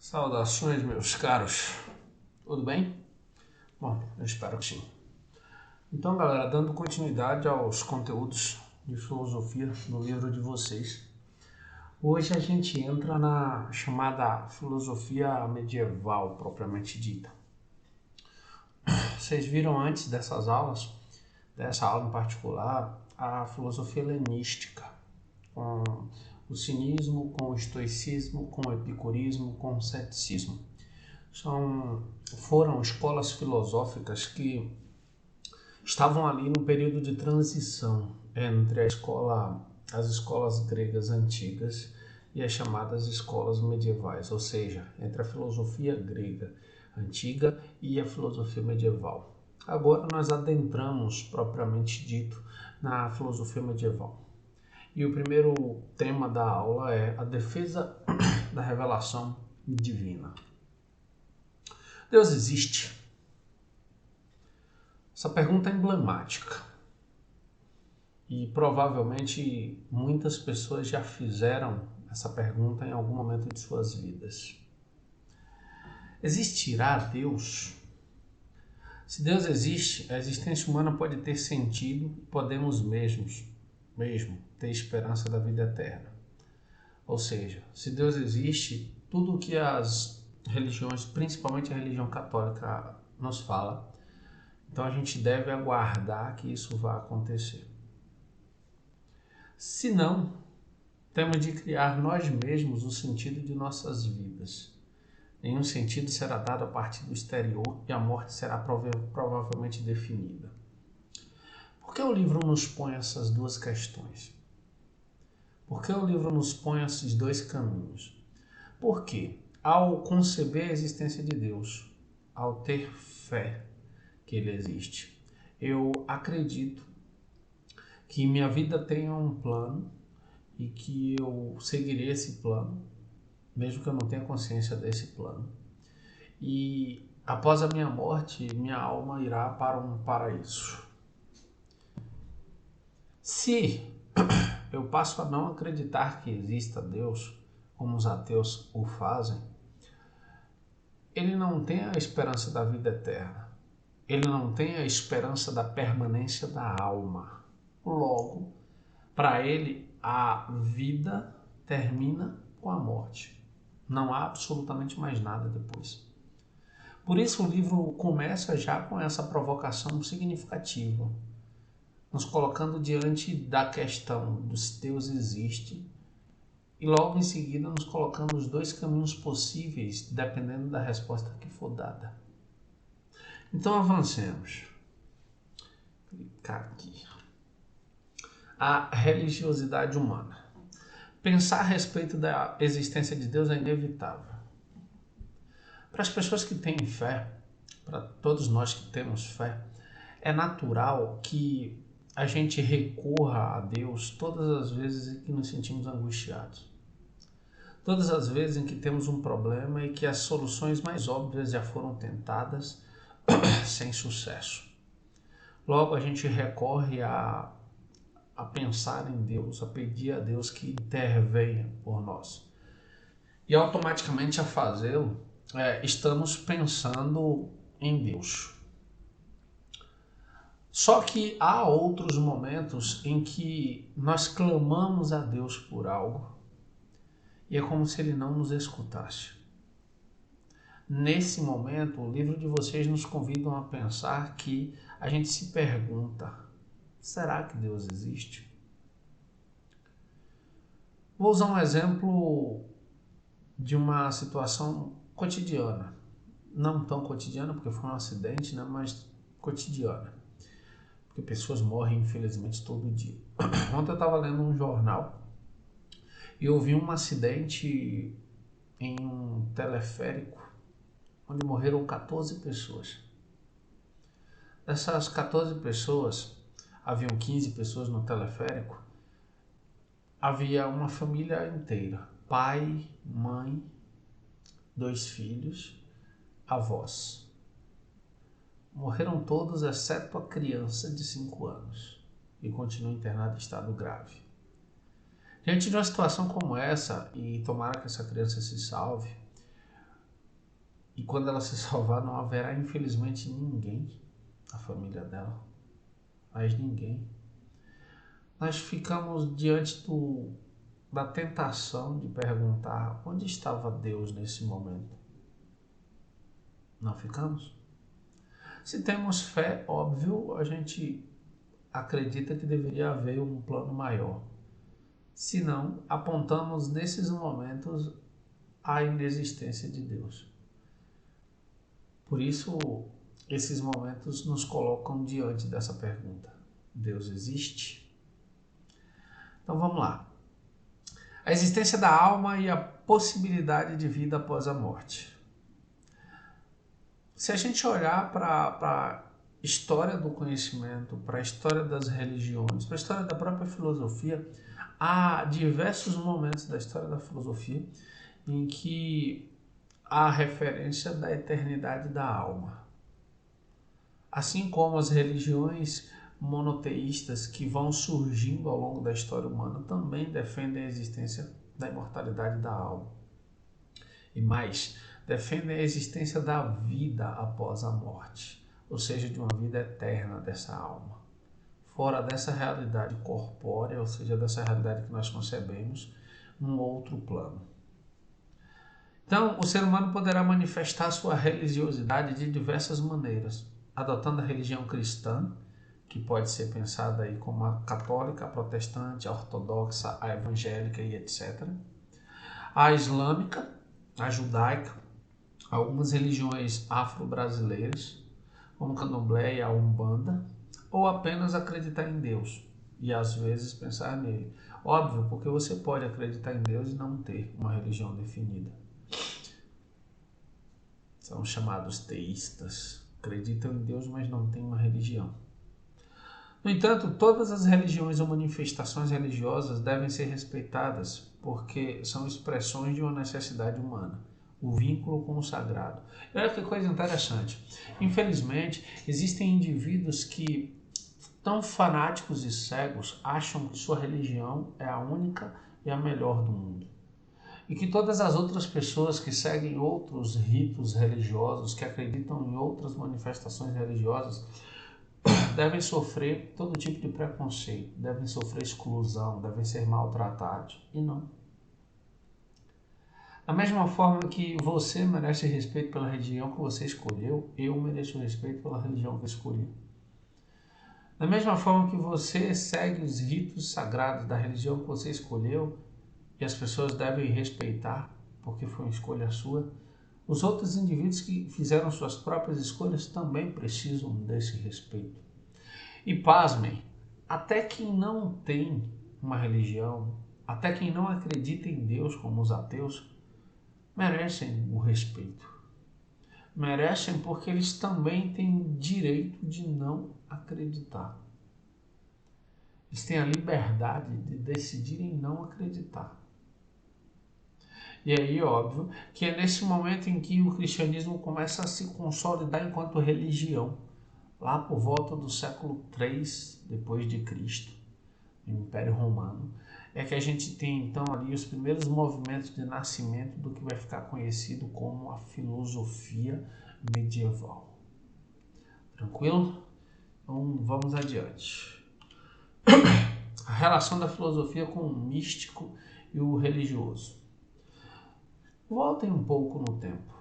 Saudações, meus caros. Tudo bem? Bom, eu espero que sim. Então, galera, dando continuidade aos conteúdos de filosofia no livro de vocês, hoje a gente entra na chamada filosofia medieval, propriamente dita. Vocês viram antes dessas aulas, dessa aula em particular, a filosofia helenística, com o cinismo, com o estoicismo, com o epicurismo, com o ceticismo. Foram escolas filosóficas que estavam ali no período de transição entre as escolas gregas antigas e as chamadas escolas medievais, ou seja, entre a filosofia grega antiga e a filosofia medieval. Agora nós adentramos, propriamente dito, na filosofia medieval. E o primeiro tema da aula é a defesa da revelação divina. Deus existe? Essa pergunta é emblemática e provavelmente muitas pessoas já fizeram essa pergunta em algum momento de suas vidas. Existirá Deus? Se Deus existe, a existência humana pode ter sentido e podemos mesmo ter esperança da vida eterna. Ou seja, se Deus existe, tudo o que as religiões, principalmente a religião católica, nos fala, então a gente deve aguardar que isso vá acontecer. Se não, temos de criar nós mesmos o sentido de nossas vidas. Nenhum sentido será dado a partir do exterior e a morte será provavelmente definida. Por que o livro nos põe essas duas questões? Por que o livro nos põe esses dois caminhos? Porque, ao conceber a existência de Deus, ao ter fé que Ele existe, eu acredito que minha vida tenha um plano e que eu seguirei esse plano, mesmo que eu não tenha consciência desse plano. E após a minha morte, minha alma irá para um paraíso. Se eu passo a não acreditar que exista Deus, como os ateus o fazem, ele não tem a esperança da vida eterna. Ele não tem a esperança da permanência da alma. Logo, para ele, a vida termina com a morte. Não há absolutamente mais nada depois. Por isso o livro começa já com essa provocação significativa, nos colocando diante da questão do se Deus existe e logo em seguida nos colocando os dois caminhos possíveis, dependendo da resposta que for dada. Então avancemos. Clicar aqui. A religiosidade humana. Pensar a respeito da existência de Deus é inevitável. Para as pessoas que têm fé, para todos nós que temos fé, é natural que a gente recorra a Deus todas as vezes em que nos sentimos angustiados. Todas as vezes em que temos um problema e que as soluções mais óbvias já foram tentadas sem sucesso. Logo a gente recorre a pensar em Deus, a pedir a Deus que intervenha por nós. E automaticamente a fazê-lo, estamos pensando em Deus. Só que há outros momentos em que nós clamamos a Deus por algo e é como se Ele não nos escutasse. Nesse momento, o livro de vocês nos convidam a pensar que a gente se pergunta: será que Deus existe? Vou usar um exemplo de uma situação cotidiana. Não tão cotidiana, porque foi um acidente, né? Mas cotidiana. Porque pessoas morrem, infelizmente, todo dia. Ontem eu estava lendo um jornal e eu vi um acidente em um teleférico onde morreram 14 pessoas. Dessas 14 pessoas, haviam 15 pessoas no teleférico, havia uma família inteira, pai, mãe, 2 filhos, avós. Morreram todos, exceto a criança de 5 anos, e continua internada em estado grave. Diante de uma situação como essa, e tomara que essa criança se salve, E quando ela se salvar, não haverá, infelizmente, ninguém na família dela. Mais ninguém. Nós ficamos diante da tentação de perguntar: onde estava Deus nesse momento? Não ficamos? Se temos fé, óbvio, a gente acredita que deveria haver um plano maior. Se não, apontamos nesses momentos a inexistência de Deus. Por isso, esses momentos nos colocam diante dessa pergunta: Deus existe? Então vamos lá. A existência da alma e a possibilidade de vida após a morte. Se a gente olhar para a história do conhecimento, para a história das religiões, para a história da própria filosofia, há diversos momentos da história da filosofia em que há referência da eternidade da alma. Assim como as religiões monoteístas que vão surgindo ao longo da história humana também defendem a existência da imortalidade da alma. E mais, defendem a existência da vida após a morte, ou seja, de uma vida eterna dessa alma. Fora dessa realidade corpórea, ou seja, dessa realidade que nós concebemos, um outro plano. Então, o ser humano poderá manifestar sua religiosidade de diversas maneiras, adotando a religião cristã, que pode ser pensada aí como a católica, a protestante, a ortodoxa, a evangélica e etc. A islâmica, a judaica, algumas religiões afro-brasileiras, como o candomblé e a umbanda, ou apenas acreditar em Deus e às vezes pensar nele. Óbvio, porque você pode acreditar em Deus e não ter uma religião definida. São chamados teístas. Acreditam em Deus, mas não têm uma religião. No entanto, todas as religiões ou manifestações religiosas devem ser respeitadas porque são expressões de uma necessidade humana, o vínculo com o sagrado. E olha que coisa interessante. Infelizmente, existem indivíduos que, tão fanáticos e cegos, acham que sua religião é a única e a melhor do mundo. E que todas as outras pessoas que seguem outros ritos religiosos, que acreditam em outras manifestações religiosas, devem sofrer todo tipo de preconceito, devem sofrer exclusão, devem ser maltratados. E não. Da mesma forma que você merece respeito pela religião que você escolheu, eu mereço respeito pela religião que eu escolhi. Da mesma forma que você segue os ritos sagrados da religião que você escolheu, e as pessoas devem respeitar, porque foi uma escolha sua, os outros indivíduos que fizeram suas próprias escolhas também precisam desse respeito. E pasmem, até quem não tem uma religião, até quem não acredita em Deus como os ateus, merecem o respeito. Merecem porque eles também têm o direito de não acreditar. Eles têm a liberdade de decidirem não acreditar. E aí, óbvio, que é nesse momento em que o cristianismo começa a se consolidar enquanto religião, lá por volta do século III depois de Cristo, no Império Romano, é que a gente tem então ali os primeiros movimentos de nascimento do que vai ficar conhecido como a filosofia medieval. Tranquilo? Então vamos adiante. A relação da filosofia com o místico e o religioso. Voltem um pouco no tempo.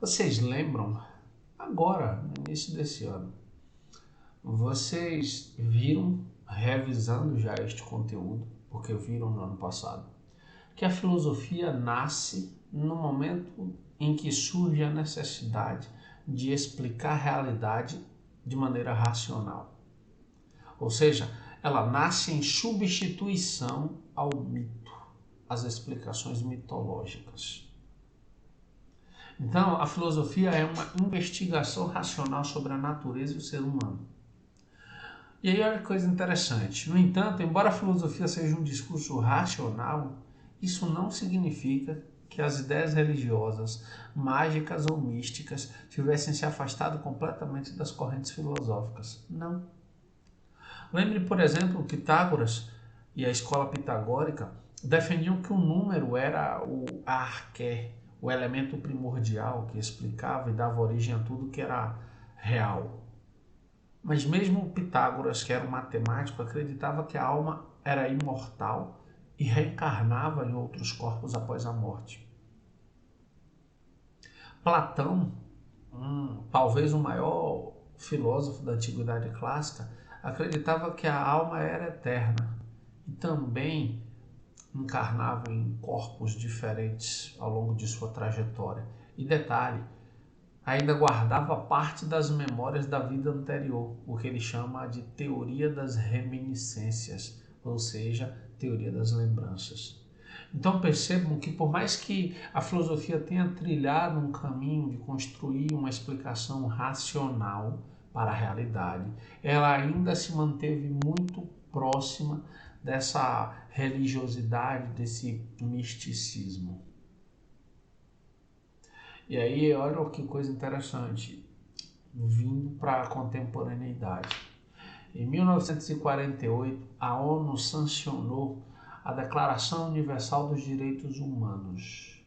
Vocês lembram, agora, no início desse ano, vocês viram, revisando já este conteúdo, porque viram no ano passado, que a filosofia nasce no momento em que surge a necessidade de explicar a realidade de maneira racional. Ou seja, ela nasce em substituição ao mito, às explicações mitológicas. Então, a filosofia é uma investigação racional sobre a natureza e o ser humano. E aí olha que coisa interessante. No entanto, embora a filosofia seja um discurso racional, isso não significa que as ideias religiosas, mágicas ou místicas tivessem se afastado completamente das correntes filosóficas. Não. Lembre, por exemplo, Pitágoras e a escola pitagórica defendiam que o número era a arqué, o elemento primordial que explicava e dava origem a tudo que era real. Mas mesmo Pitágoras, que era um matemático, acreditava que a alma era imortal e reencarnava em outros corpos após a morte. Platão, talvez o maior filósofo da antiguidade clássica, acreditava que a alma era eterna e também encarnava em corpos diferentes ao longo de sua trajetória. E detalhe, ainda guardava parte das memórias da vida anterior, o que ele chama de teoria das reminiscências, ou seja, teoria das lembranças. Então percebam que por mais que a filosofia tenha trilhado um caminho de construir uma explicação racional para a realidade, ela ainda se manteve muito próxima dessa religiosidade, desse misticismo. E aí, olha que coisa interessante, vindo para a contemporaneidade. Em 1948, a ONU sancionou a Declaração Universal dos Direitos Humanos.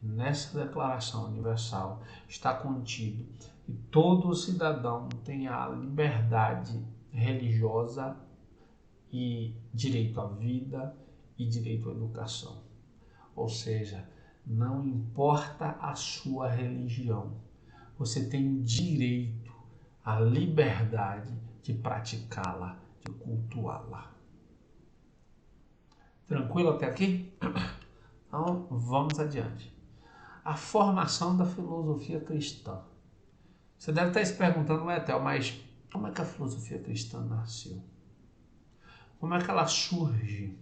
Nessa Declaração Universal está contido que todo cidadão tem a liberdade religiosa e direito à vida e direito à educação. Ou seja, não importa a sua religião, você tem direito à liberdade de praticá-la, de cultuá-la. Tranquilo até aqui? Então, vamos adiante. A formação da filosofia cristã. Você deve estar se perguntando, Etel, mas como é que a filosofia cristã nasceu? Como é que ela surge?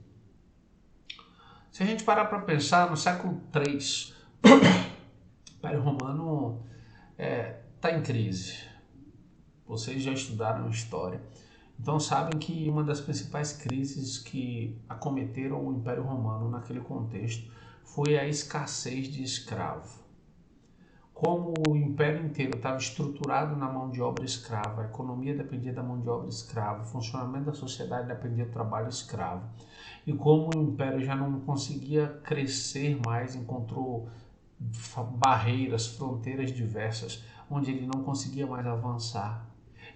Se a gente parar para pensar, no século III, o Império Romano está em crise. Vocês já estudaram história. Então sabem que uma das principais crises que acometeram o Império Romano naquele contexto foi a escassez de escravo. Como o Império inteiro estava estruturado na mão de obra escrava, a economia dependia da mão de obra escrava, o funcionamento da sociedade dependia do trabalho escravo. E como o Império já não conseguia crescer mais, encontrou barreiras, fronteiras diversas, onde ele não conseguia mais avançar.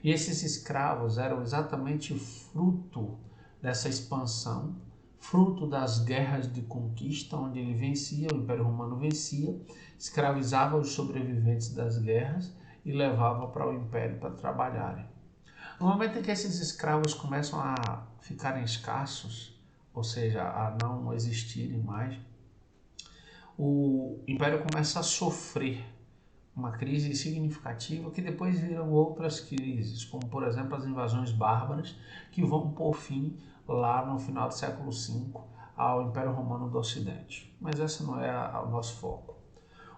E esses escravos eram exatamente fruto dessa expansão, fruto das guerras de conquista, onde ele vencia, o Império Romano vencia, escravizava os sobreviventes das guerras e levava para o Império para trabalharem. No momento em que esses escravos começam a ficarem escassos, ou seja, a não existirem mais, o Império começa a sofrer uma crise significativa que depois viram outras crises, como por exemplo as invasões bárbaras, que vão por fim lá no final do século V ao Império Romano do Ocidente. Mas esse não é o nosso foco.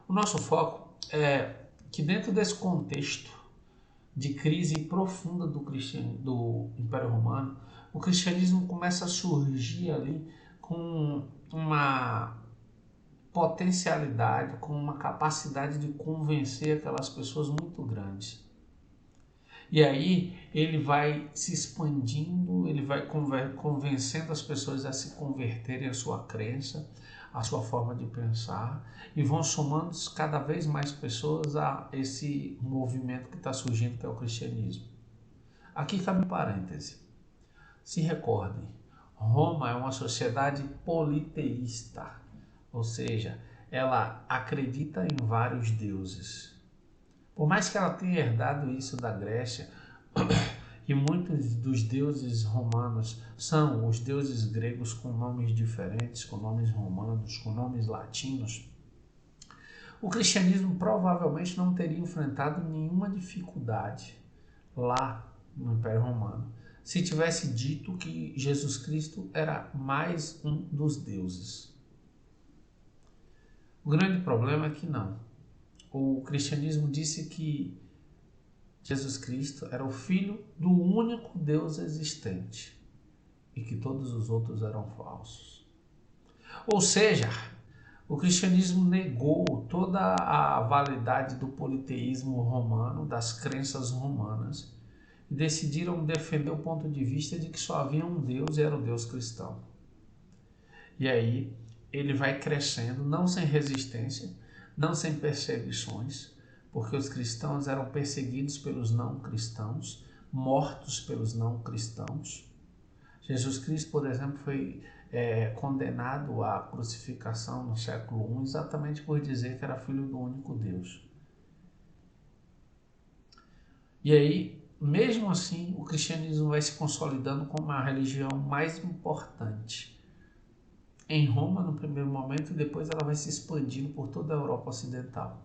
O nosso foco é que dentro desse contexto de crise profunda do Império Romano, o cristianismo começa a surgir ali com uma potencialidade, com uma capacidade de convencer aquelas pessoas muito grandes. E aí ele vai se expandindo, ele vai convencendo as pessoas a se converterem à sua crença, à sua forma de pensar, e vão somando cada vez mais pessoas a esse movimento que está surgindo, que é o cristianismo. Aqui cabe um parêntese. Se recordem, Roma é uma sociedade politeísta. Ou seja, ela acredita em vários deuses. Por mais que ela tenha herdado isso da Grécia, e muitos dos deuses romanos são os deuses gregos com nomes diferentes, com nomes romanos, com nomes latinos, o cristianismo provavelmente não teria enfrentado nenhuma dificuldade lá no Império Romano, se tivesse dito que Jesus Cristo era mais um dos deuses. O grande problema é que não. O cristianismo disse que Jesus Cristo era o filho do único Deus existente e que todos os outros eram falsos. Ou seja, o cristianismo negou toda a validade do politeísmo romano, das crenças romanas, e decidiram defender o ponto de vista de que só havia um Deus e era o Deus cristão. E aí ele vai crescendo, não sem resistência, não sem perseguições, porque os cristãos eram perseguidos pelos não cristãos, mortos pelos não cristãos. Jesus Cristo, por exemplo, foi condenado à crucificação no século I exatamente por dizer que era filho do único Deus. E aí, mesmo assim, o cristianismo vai se consolidando como a religião mais importante em Roma no primeiro momento, e depois ela vai se expandindo por toda a Europa Ocidental.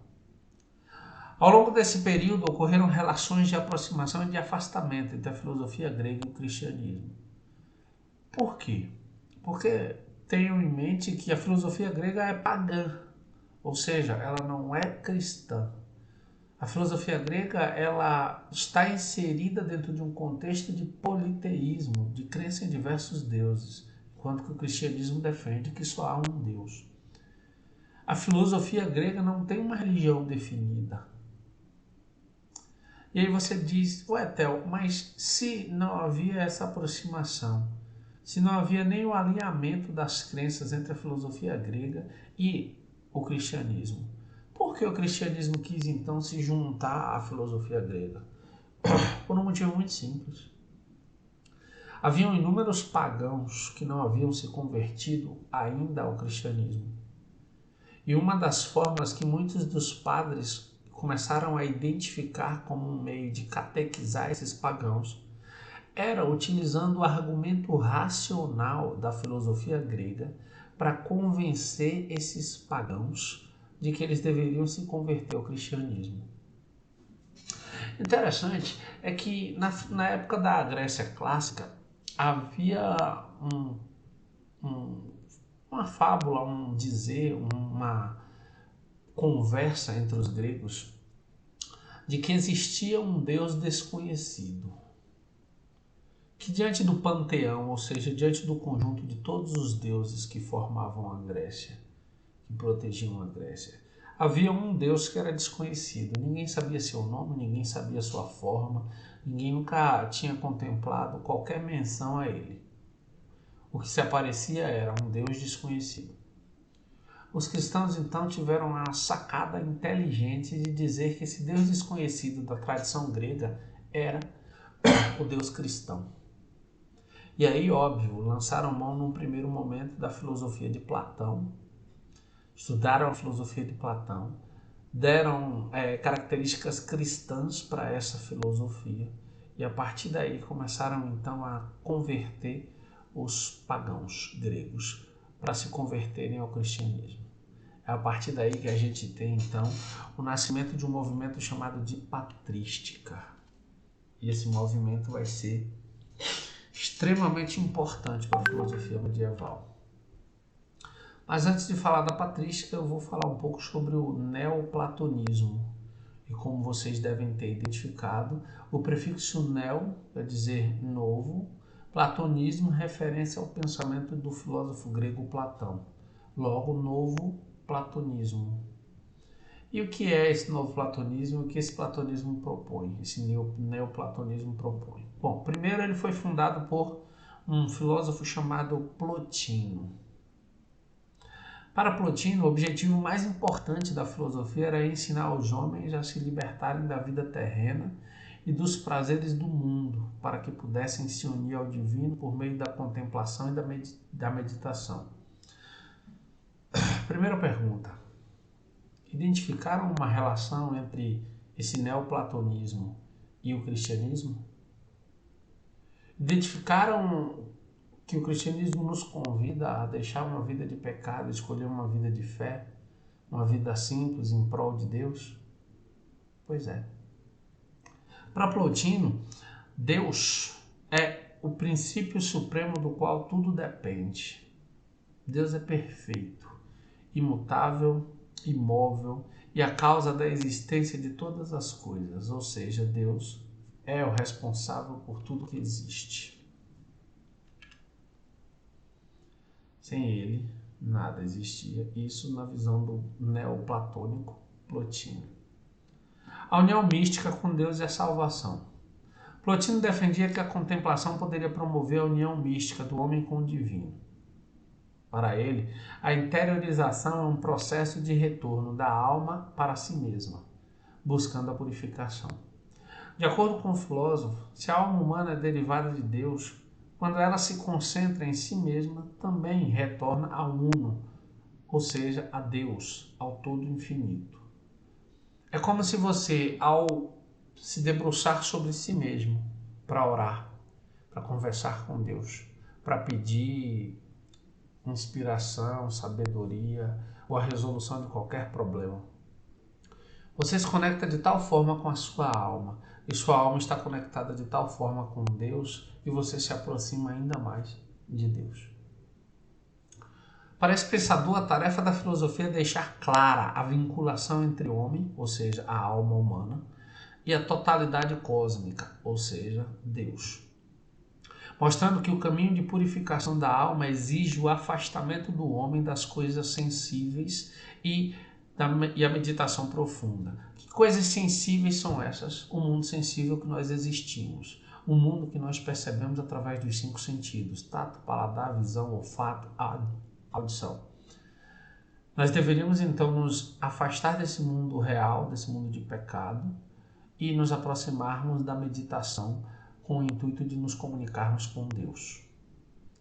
Ao longo desse período ocorreram relações de aproximação e de afastamento entre a filosofia grega e o cristianismo. Por quê? Porque tenham em mente que a filosofia grega é pagã, ou seja, ela não é cristã. A filosofia grega ela está inserida dentro de um contexto de politeísmo, de crença em diversos deuses, enquanto que o cristianismo defende que só há um Deus. A filosofia grega não tem uma religião definida. E aí você diz, ué, Theo, mas se não havia essa aproximação, se não havia nem o alinhamento das crenças entre a filosofia grega e o cristianismo, por que o cristianismo quis então se juntar à filosofia grega? Por um motivo muito simples. Haviam inúmeros pagãos que não haviam se convertido ainda ao cristianismo. E uma das formas que muitos dos padres começaram a identificar como um meio de catequizar esses pagãos era utilizando o argumento racional da filosofia grega para convencer esses pagãos de que eles deveriam se converter ao cristianismo. Interessante é que na época da Grécia clássica havia uma fábula, um dizer, uma conversa entre os gregos de que existia um Deus desconhecido, que diante do panteão, ou seja, diante do conjunto de todos os deuses que formavam a Grécia, que protegiam a Grécia, havia um Deus que era desconhecido. Ninguém sabia seu nome, ninguém sabia sua forma, ninguém nunca tinha contemplado qualquer menção a ele. O que se aparecia era um Deus desconhecido. Os cristãos então tiveram a sacada inteligente de dizer que esse Deus desconhecido da tradição grega era o Deus cristão. E aí, óbvio, lançaram mão num primeiro momento da filosofia de Platão, estudaram a filosofia de Platão, deram características cristãs para essa filosofia e a partir daí começaram então a converter os pagãos gregos para se converterem ao cristianismo. É a partir daí que a gente tem então o nascimento de um movimento chamado de patrística. E esse movimento vai ser extremamente importante para a filosofia medieval. Mas antes de falar da patrística, eu vou falar um pouco sobre o neoplatonismo. E como vocês devem ter identificado, o prefixo neo quer dizer novo, platonismo referência ao pensamento do filósofo grego Platão. Logo, novo platonismo. E o que é esse novo platonismo? O que esse platonismo propõe? Esse neoplatonismo propõe? Bom, primeiro ele foi fundado por um filósofo chamado Plotino. Para Plotino, o objetivo mais importante da filosofia era ensinar os homens a se libertarem da vida terrena e dos prazeres do mundo, para que pudessem se unir ao divino por meio da contemplação e da meditação. Primeira pergunta: identificaram uma relação entre esse neoplatonismo e o cristianismo? Identificaram que o cristianismo nos convida a deixar uma vida de pecado, escolher uma vida de fé, uma vida simples em prol de Deus? Pois é. Para Plotino, Deus é o princípio supremo do qual tudo depende. Deus é perfeito, imutável, imóvel e a causa da existência de todas as coisas, ou seja, Deus é o responsável por tudo que existe. Sem ele, nada existia. Isso na visão do neoplatônico Plotino. A união mística com Deus e a salvação. Plotino defendia que a contemplação poderia promover a união mística do homem com o divino. Para ele, a interiorização é um processo de retorno da alma para si mesma, buscando a purificação. De acordo com o filósofo, se a alma humana é derivada de Deus, quando ela se concentra em si mesma, também retorna ao Uno, ou seja, a Deus, ao todo infinito. É como se você, ao se debruçar sobre si mesmo, para orar, para conversar com Deus, para pedir inspiração, sabedoria ou a resolução de qualquer problema, você se conecta de tal forma com a sua alma, e sua alma está conectada de tal forma com Deus, e você se aproxima ainda mais de Deus. Para esse pensador, a tarefa da filosofia é deixar clara a vinculação entre o homem, ou seja, a alma humana, e a totalidade cósmica, ou seja, Deus. Mostrando que o caminho de purificação da alma exige o afastamento do homem das coisas sensíveis e a meditação profunda. Que coisas sensíveis são essas? O mundo sensível que nós existimos. O mundo que nós percebemos através dos 5 sentidos: tato, paladar, visão, olfato, audição. Nós deveríamos então nos afastar desse mundo real, desse mundo de pecado, e nos aproximarmos da meditação com o intuito de nos comunicarmos com Deus.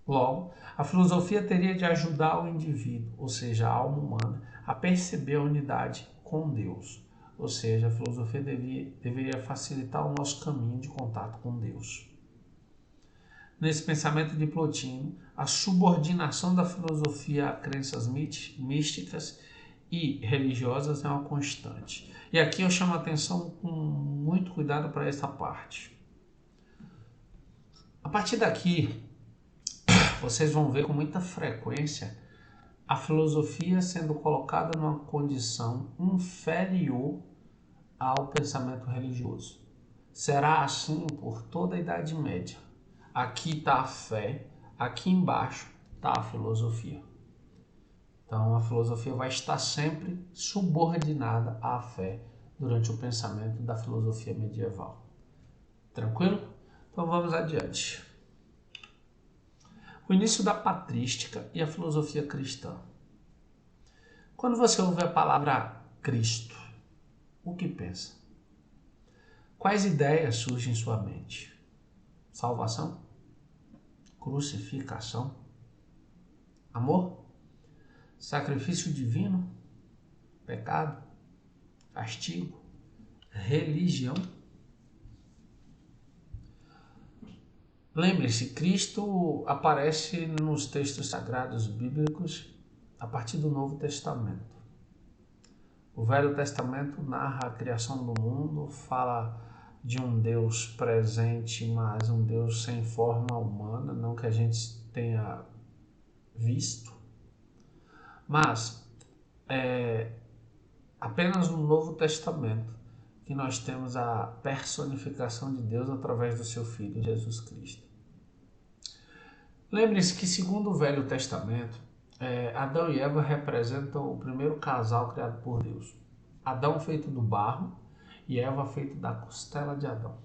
Logo, a filosofia teria de ajudar o indivíduo, ou seja, a alma humana, a perceber a unidade com Deus. Ou seja, a filosofia deveria facilitar o nosso caminho de contato com Deus. Nesse pensamento de Plotino, a subordinação da filosofia a crenças místicas e religiosas é uma constante. E aqui eu chamo a atenção com muito cuidado para essa parte. A partir daqui, vocês vão ver com muita frequência a filosofia sendo colocada numa condição inferior ao pensamento religioso. Será assim por toda a Idade Média. Aqui está a fé, aqui embaixo está a filosofia. Então a filosofia vai estar sempre subordinada à fé durante o pensamento da filosofia medieval. Tranquilo? Então vamos adiante. O início da patrística e a filosofia cristã. Quando você ouve a palavra Cristo, o que pensa? Quais ideias surgem em sua mente? Salvação? Crucificação? Amor? Sacrifício divino? Pecado? Castigo? Religião? Lembre-se, Cristo aparece nos textos sagrados bíblicos a partir do Novo Testamento. O Velho Testamento narra a criação do mundo, fala de um Deus presente, mas um Deus sem forma humana, não que a gente tenha visto. Mas é apenas no Novo Testamento que nós temos a personificação de Deus através do seu Filho, Jesus Cristo. Lembre-se que, segundo o Velho Testamento, Adão e Eva representam o primeiro casal criado por Deus. Adão feito do barro e Eva feito da costela de Adão.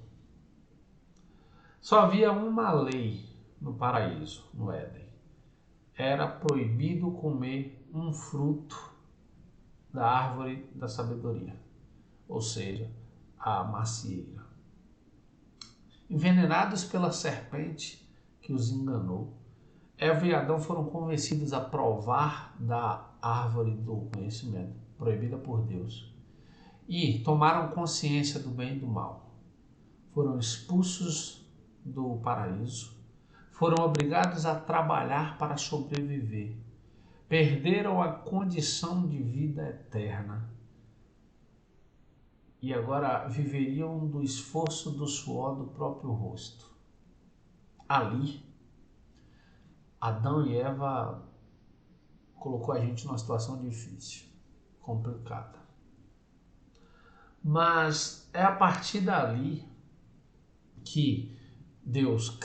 Só havia uma lei no paraíso, no Éden. Era proibido comer um fruto da árvore da sabedoria, ou seja, a macieira. Envenenados pela serpente que os enganou, Eva e Adão foram convencidos a provar da árvore do conhecimento, proibida por Deus, e tomaram consciência do bem e do mal. Foram expulsos do paraíso, foram obrigados a trabalhar para sobreviver, perderam a condição de vida eterna e agora viveriam do esforço do suor do próprio rosto. Ali, Adão e Eva colocou a gente numa situação difícil, complicada. Mas é a partir dali que Deus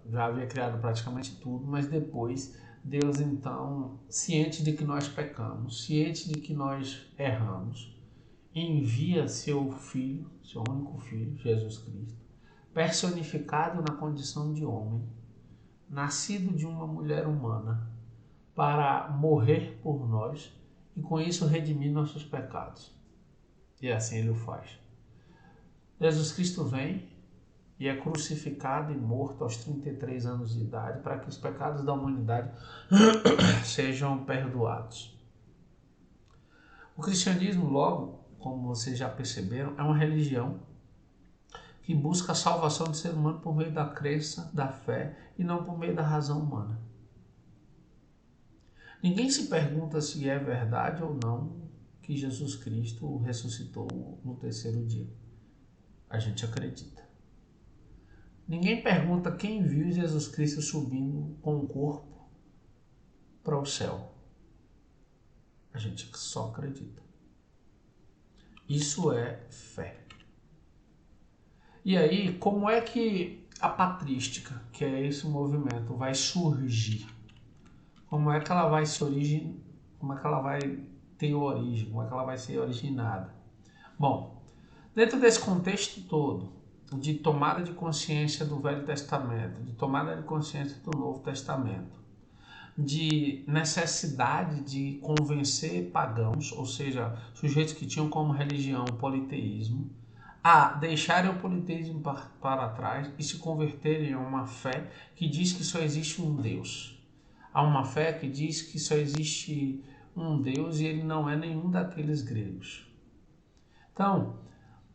já havia criado praticamente tudo, mas depois Deus então, ciente de que nós pecamos, ciente de que nós erramos, envia seu Filho, seu único Filho, Jesus Cristo, personificado na condição de homem, nascido de uma mulher humana, para morrer por nós e com isso redimir nossos pecados. E assim ele o faz. Jesus Cristo vem e é crucificado e morto aos 33 anos de idade para que os pecados da humanidade sejam perdoados. O cristianismo, logo, como vocês já perceberam, é uma religião que busca a salvação do ser humano por meio da crença, da fé e não por meio da razão humana. Ninguém se pergunta se é verdade ou não que Jesus Cristo ressuscitou no terceiro dia. A gente acredita. Ninguém pergunta quem viu Jesus Cristo subindo com o corpo para o céu. A gente só acredita. Isso é fé. E aí, como é que a patrística, que é esse movimento, vai surgir? Como é que ela vai se originar? Como é que ela vai ter origem? Como é que ela vai ser originada? Bom, dentro desse contexto todo, de tomada de consciência do Velho Testamento, de tomada de consciência do Novo Testamento, de necessidade de convencer pagãos, ou seja, sujeitos que tinham como religião o politeísmo, a deixarem o politeísmo para trás e se converterem a uma fé que diz que só existe um Deus. A uma fé que diz que só existe um Deus e ele não é nenhum daqueles gregos. Então,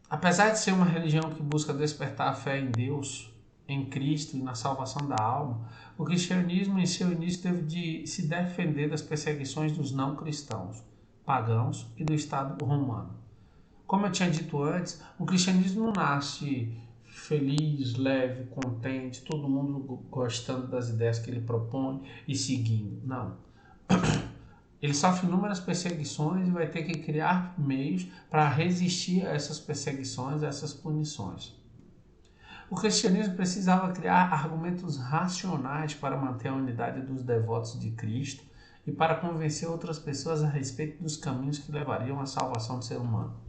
apesar de ser uma religião que busca despertar a fé em Deus, em Cristo e na salvação da alma, o cristianismo em seu início teve de se defender das perseguições dos não cristãos, pagãos e do Estado romano. Como eu tinha dito antes, o cristianismo não nasce feliz, leve, contente, todo mundo gostando das ideias que ele propõe e seguindo. Não. Ele sofre inúmeras perseguições e vai ter que criar meios para resistir a essas perseguições, a essas punições. O cristianismo precisava criar argumentos racionais para manter a unidade dos devotos de Cristo e para convencer outras pessoas a respeito dos caminhos que levariam à salvação do ser humano.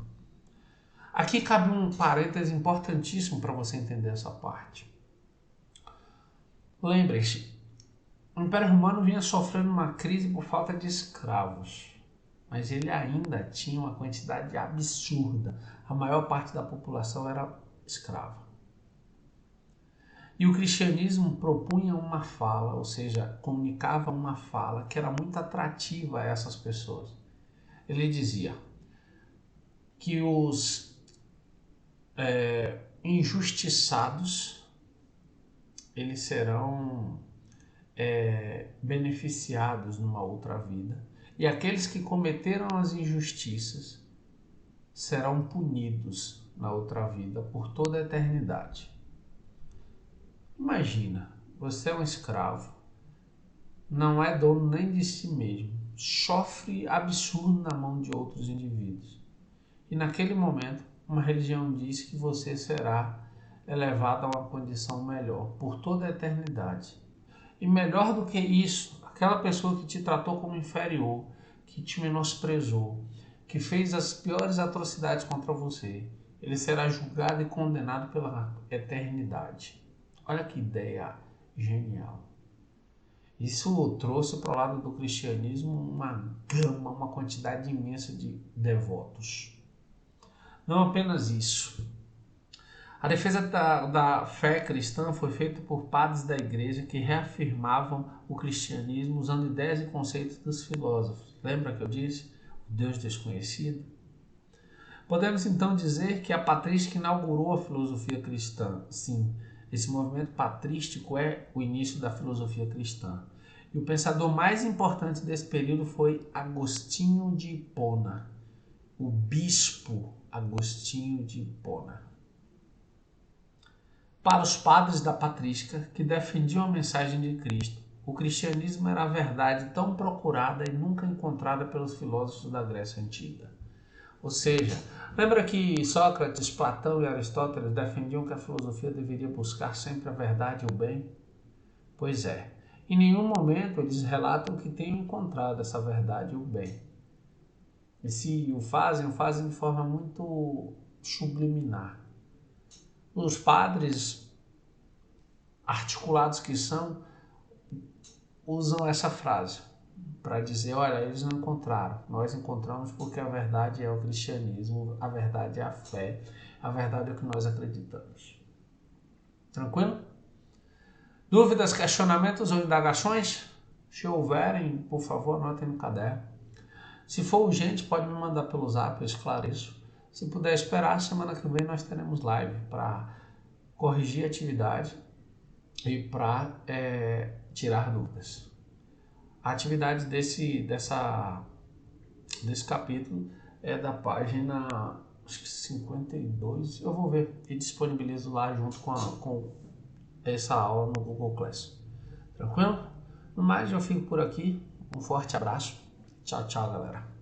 Aqui cabe um parêntese importantíssimo para você entender essa parte. Lembre-se, o Império Romano vinha sofrendo uma crise por falta de escravos, mas ele ainda tinha uma quantidade absurda. A maior parte da população era escrava. E o cristianismo propunha uma fala, ou seja, comunicava uma fala que era muito atrativa a essas pessoas. Ele dizia que os injustiçados eles serão beneficiados numa outra vida e aqueles que cometeram as injustiças serão punidos na outra vida por toda a eternidade. Imagina, você é um escravo, não é dono nem de si mesmo, sofre absurdo na mão de outros indivíduos. E naquele momento, uma religião diz que você será elevado a uma condição melhor por toda a eternidade. E melhor do que isso, aquela pessoa que te tratou como inferior, que te menosprezou, que fez as piores atrocidades contra você, ele será julgado e condenado pela eternidade. Olha que ideia genial. Isso trouxe para o lado do cristianismo uma gama, uma quantidade imensa de devotos. Não apenas isso. A defesa da fé cristã foi feita por padres da igreja que reafirmavam o cristianismo usando ideias e conceitos dos filósofos. Lembra que eu disse? O Deus desconhecido? Podemos então dizer que a patrística inaugurou a filosofia cristã. Sim, esse movimento patrístico é o início da filosofia cristã. E o pensador mais importante desse período foi Agostinho de Hipona, o bispo Agostinho de Hipona. Para os padres da patrística, que defendiam a mensagem de Cristo, o cristianismo era a verdade tão procurada e nunca encontrada pelos filósofos da Grécia Antiga. Ou seja, lembra que Sócrates, Platão e Aristóteles defendiam que a filosofia deveria buscar sempre a verdade e o bem? Pois é, em nenhum momento eles relatam que tenham encontrado essa verdade e o bem. E se o fazem de forma muito subliminar. Os padres, articulados que são, usam essa frase. para dizer, olha, eles não encontraram. Nós encontramos porque a verdade é o cristianismo, a verdade é a fé, a verdade é o que nós acreditamos. Tranquilo? Dúvidas, questionamentos ou indagações? Se houverem, por favor, anotem no caderno. Se for urgente, pode me mandar pelo zap, eu esclareço. Se puder esperar, semana que vem nós teremos live para corrigir a atividade e para tirar dúvidas. A atividade desse capítulo é da página acho que 52, eu vou ver e disponibilizo lá junto com essa aula no Google Class. Tranquilo? No mais, eu fico por aqui. Um forte abraço. Tchau, tchau, galera.